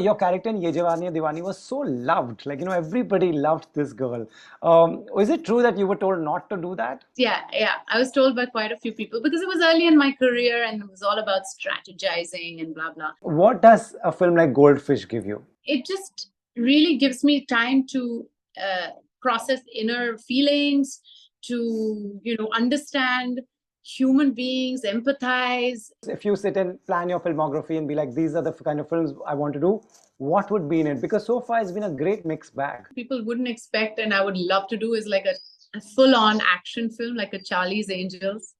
Your character in Ye Jawani Hai Diwani was so loved. Like, everybody loved this girl. Is it true that you were told not to do that? Yeah. I was told by quite a few people because it was early in my career and it was all about strategizing and blah, blah. What does a film like Goldfish give you? It just really gives me time to uh, process inner feelings, to, understand human beings, empathize. If you sit and plan your filmography and be like, these are the kind of films I want to do, what would be in it? Because so far it's been a great mixed bag. People wouldn't expect, and I would love to do is like a full on action film, like a Charlie's Angels.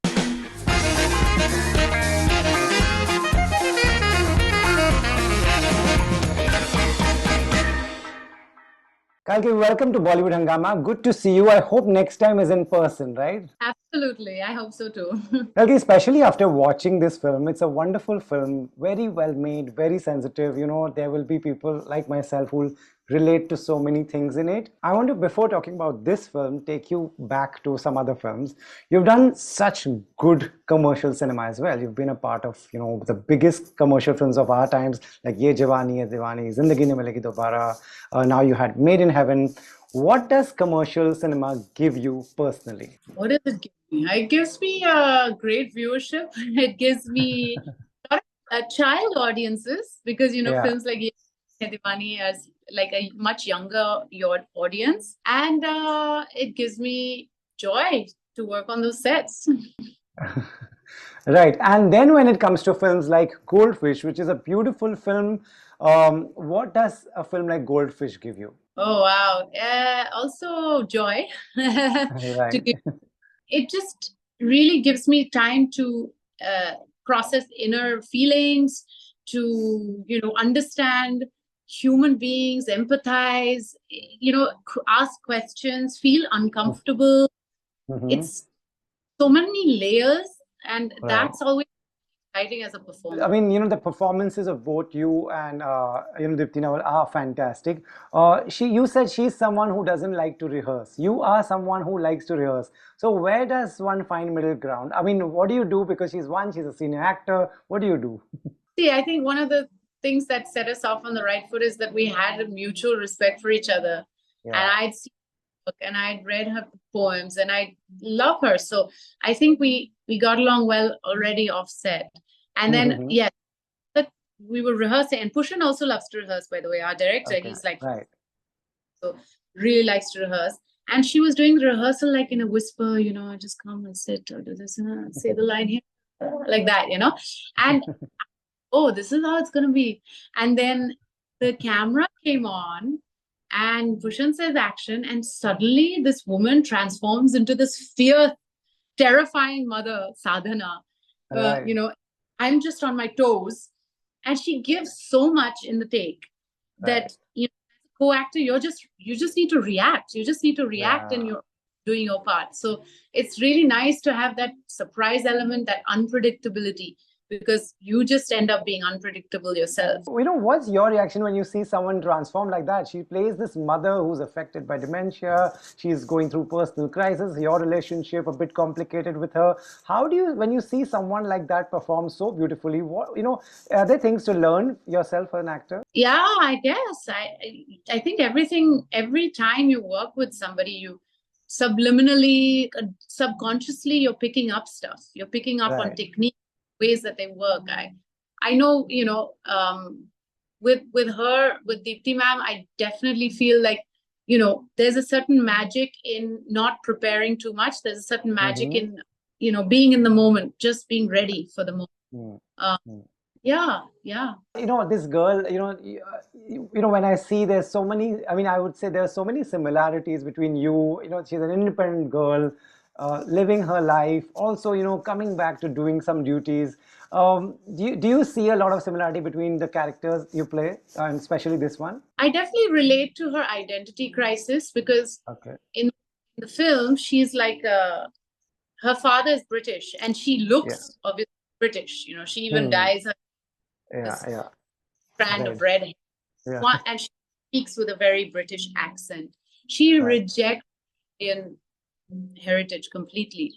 Kalki, welcome to Bollywood Hungama. Good to see you. I hope next time is in person, right? Absolutely. I hope so too. Kalki, especially after watching this film, it's a wonderful film, very well made, very sensitive. There will be people like myself who will relate to so many things in it. I want to, before talking about this film, take you back to some other films. You've done such good commercial cinema as well. You've been a part of, the biggest commercial films of our times, like Ye Jawani Hai Diwani, Zindagi Na Milegi Dobara. Now you had Made in Heaven. What does commercial cinema give you personally? What does it give me? It gives me a great viewership. It gives me child audiences because, Yeah. films like Ye Diwani has like a much younger your audience, and it gives me joy to work on those sets. Right. And then when it comes to films like Goldfish, which is a beautiful film, what does a film like Goldfish give you? Oh wow! Also joy. To Right. give, it just really gives me time to process inner feelings, to understand human beings, empathize, ask questions, feel uncomfortable. Mhm. It's so many layers, and Right. that's always exciting as a I performer. mean, the performances of both you and Dipti Nawal are fantastic. You said she's someone who doesn't like to rehearse. You are someone who likes to rehearse. So where does one find middle ground? I mean, what do you do? Because she's a senior actor. What do you do? See, I think one of the things that set us off on the right foot is that we had a mutual respect for each other. And Yeah. I'd seen her book and I'd read her poems and I love her. So I think we got along well already offset. And then Mhm. yeah, but we were rehearsing, and Pushan also loves to rehearse, by the way. Our director, Okay. he's like Right. so really likes to rehearse. And she was doing the rehearsal like in a whisper, just come and sit or do this and say the line here, like that. And oh, this is how it's going to be. And then the camera came on and Bhushan says action. And suddenly this woman transforms into this fierce, terrifying mother, Sadhana. Right. I'm just on my toes. And she gives so much in the take Right. that, as a co-actor, you just need to react. You just need to react and Yeah. you're doing your part. So it's really nice to have that surprise element, that unpredictability, because you just end up being unpredictable yourself. What's your reaction when you see someone transform like that? She plays this mother who's affected by dementia. She's going through personal crisis. Your relationship a bit complicated with her. How do you, when you see someone like that perform so beautifully, are there things to learn yourself as an actor? Yeah, I guess. I think every time you work with somebody, you subliminally, subconsciously, you're picking up stuff. You're picking up on Right. technique, ways that they work. I know, with her, with Deepti ma'am, I definitely feel like, there's a certain magic in not preparing too much. There's a certain magic Mm-hmm. in, being in the moment, just being ready for the moment. Uh, Mm-hmm. yeah. This girl, when I see there's so many, I mean, I would say there's so many similarities between you. She's an independent girl, living her life, also, coming back to doing some duties. Do you see a lot of similarity between the characters you play, and especially this one? I definitely relate to her identity crisis because Okay. in the film, she's like her father is British and she Yeah. looks obviously British. She even Hmm. dyes her Yeah. this Yeah. strand Right. of red hair. Yeah. And she speaks with a very British accent. She Right. rejects Indian heritage completely.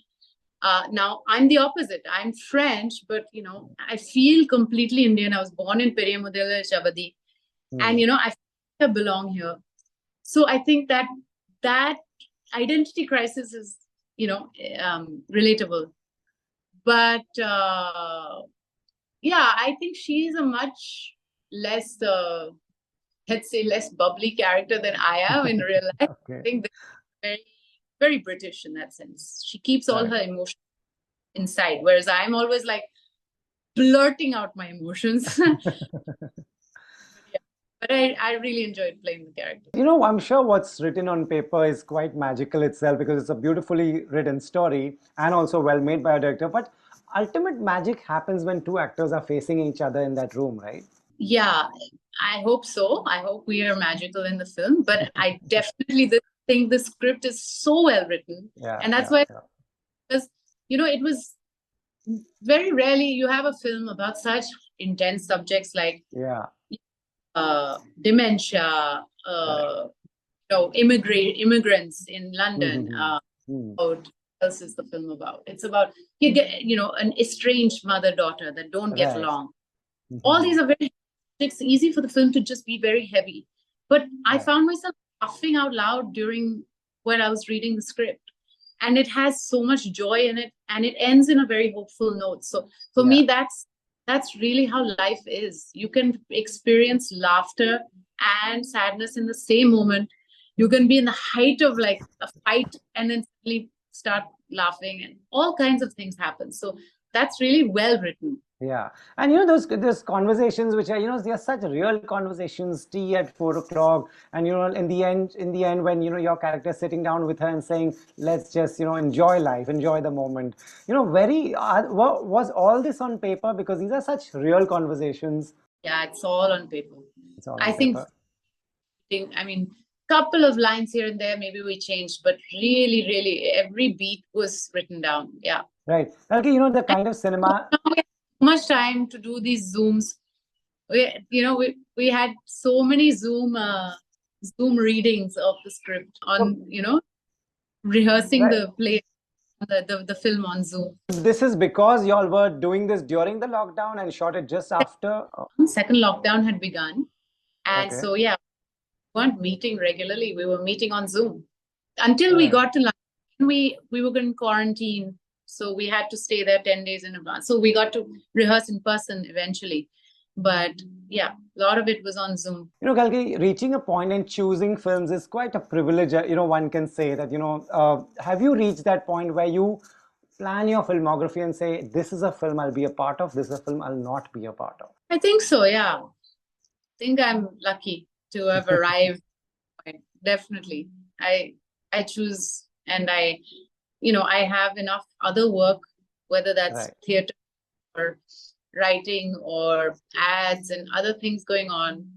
Now I'm the opposite. I'm French, but I feel completely Indian. I was born in Periyamudala, Shabadi. And I feel like I belong here. So I think that identity crisis is relatable. But yeah, I think she's a much less let's say less bubbly character than I am in real life. Okay. I think they're very, very British in that sense. She keeps all her emotions inside, whereas I'm always like blurting out my emotions. Yeah, but I really enjoyed playing the character. I'm sure what's written on paper is quite magical itself because it's a beautifully written story and also well made by a director. But ultimate magic happens when two actors are facing each other in that room, right? Yeah, I hope so. I hope we are magical in the film, but I definitely think the script is so well written. Yeah, And that's yeah, why, yeah. because, it was very rarely you have a film about such intense subjects like Yeah. Dementia, Correct. immigrants in London. Mm. What else is the film about? It's about you get an estranged mother-daughter that don't get Right. along. All these are very. It's easy for the film to just be very heavy, but I Right. found myself laughing out loud during when I was reading the script, and it has so much joy in it, and it ends in a very hopeful note. So for me, that's really how life is. You can experience laughter and sadness in the same moment. You can be in the height of like a fight and then suddenly start laughing, and all kinds of things happen. So that's really well written. Yeah, and those conversations which are they're such real conversations. Tea at 4 o'clock, and in the end, when your character is sitting down with her and saying, "Let's just enjoy life, enjoy the moment." Very was all this on paper because these are such real conversations. Yeah, it's all on paper. It's all I on think, paper. I mean, couple of lines here and there, maybe we changed, but really, really, every beat was written down. Yeah. Right. Okay, the kind of cinema. Now we have so much time to do these Zooms. We had so many Zoom readings of the script on, rehearsing Right. the play, the film on Zoom. This is because y'all were doing this during the lockdown and shot it just after. Oh, Second lockdown had begun. And okay. so, yeah, we weren't meeting regularly. We were meeting on Zoom until we Right. got to London. We were in quarantine, so we had to stay there 10 days in advance. So we got to rehearse in person eventually. But yeah, a lot of it was on Zoom. Kalki, reaching a point and choosing films is quite a privilege. One can say that, have you reached that point where you plan your filmography and say, this is a film I'll be a part of, this is a film I'll not be a part of? I think so, yeah. I think I'm lucky to have arrived. Definitely. I choose, and I have enough other work, whether that's Right. theater or writing or ads and other things going on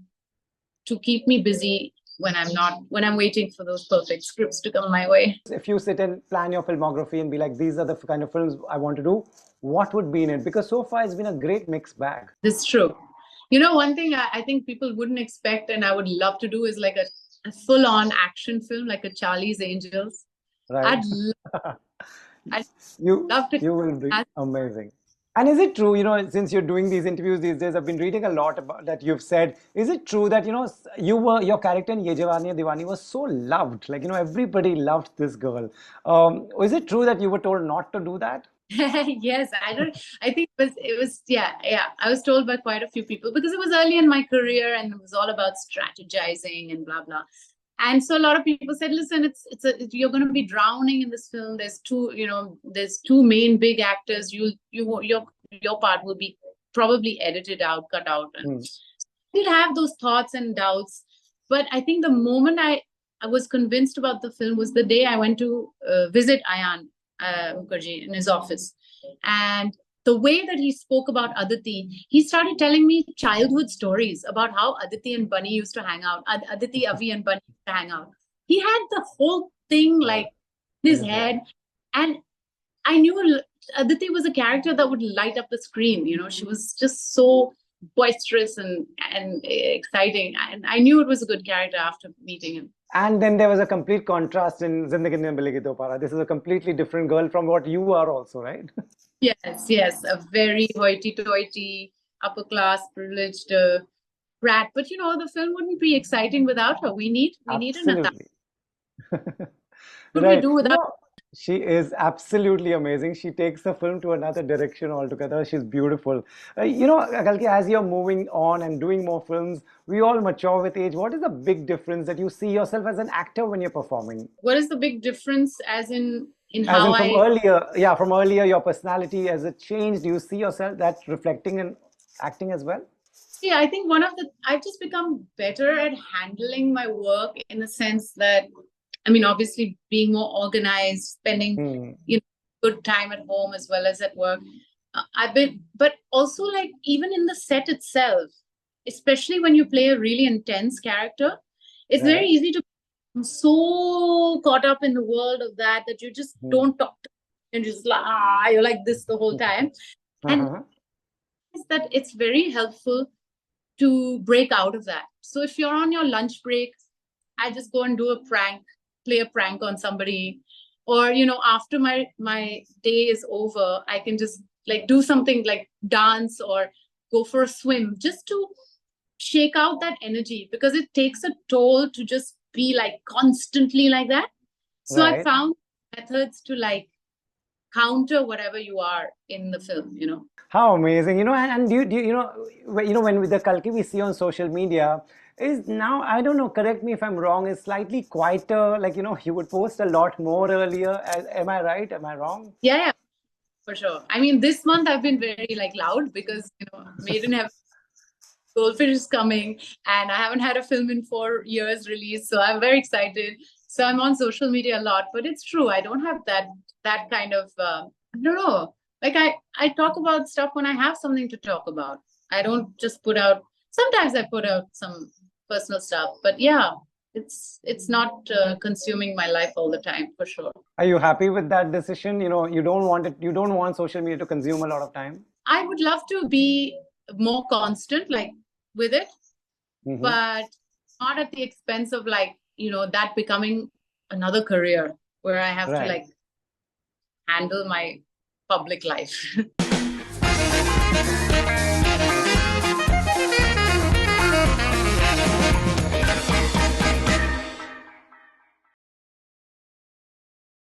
to keep me busy when I'm waiting for those perfect scripts to come my way. If you sit and plan your filmography and be like, these are the kind of films I want to do, what would be in it? Because so far it's been a great mixed bag. This is true. One thing I think people wouldn't expect and I would love to do is like a full-on action film, like a Charlie's Angels. Right. I'd you love to. you will be amazing. And is it true, since you're doing these interviews these days, I've been reading a lot about that you've said, is it true that, your character in Ye Jawani Hai Diwani was so loved? Like, everybody loved this girl. Is it true that you were told not to do that? Yes, I think it was yeah. I was told by quite a few people because it was early in my career and it was all about strategizing and blah blah. And so a lot of people said, listen, you're going to be drowning in this film. There's two main big actors. Your part will be probably edited out, cut out. And I did have those thoughts and doubts. But I think the moment I was convinced about the film was the day I went to visit Ayan Mukherjee in his office. And the way that he spoke about Aditi, he started telling me childhood stories about how Aditi and Bunny used to hang out. Aditi, Avi, and Bunny used to hang out. He had the whole thing like in his head. And I knew Aditi was a character that would light up the screen. She was just so boisterous and exciting. And I knew it was a good character after meeting him. And then there was a complete contrast in Zindagi Ne Milegi Dobara. This is a completely different girl from what you are also, right? Yes. A very hoity-toity, upper class, privileged brat. But you know, the film wouldn't be exciting without her. We need a Natasha. Absolutely. What would we Right. do You without? know, she is absolutely amazing. She takes the film to another direction altogether. She's beautiful. Kalki, as you're moving on and doing more films, we all mature with age. What is the big difference that you see yourself as an actor when you're performing? What is the big difference, as in As how in from I? earlier, yeah, from earlier, your personality, has it changed? Do you see yourself that reflecting in acting as well? See, I think one of the I've just become better at handling my work in the sense that, I mean, obviously being more organized, spending, Hmm. you know, good time at home as well as at work. I've been, but also like even in the set itself, especially when you play a really intense character, it's very Right. easy to become so caught up in the world of that you just Hmm. don't talk to and just like you're like this the whole time. And Uh-huh. is that it's very helpful to break out of that. So if you're on your lunch break, I just go and do a prank, play a prank on somebody, or you know, after my day is over, I can just like do something like dance or go for a swim, just to shake out that energy, because it takes a toll to just be like constantly like that. So I Right. found methods to like counter whatever you are in the film, you know. How amazing, and when with the Kalki we see on social media is now, I don't know, correct me if I'm wrong, is slightly quieter. Like, you would post a lot more earlier. Am I right? Am I wrong? Yeah, yeah, for sure. I mean, this month I've been very like loud because you know, Maiden have Goldfish is coming, and I haven't had a film in 4 years released, so I'm very excited. So I'm on social media a lot, but it's true, I don't have that kind of I don't know. Like I talk about stuff when I have something to talk about. I don't just put out. Sometimes I put out some personal stuff, but yeah, it's not consuming my life all the time for sure. Are you happy with that decision? You don't want social media to consume a lot of time. I would love to be more constant, like with it, Hmm. but not at the expense of like, you know, that becoming another career where I have to Right. like handle my public life.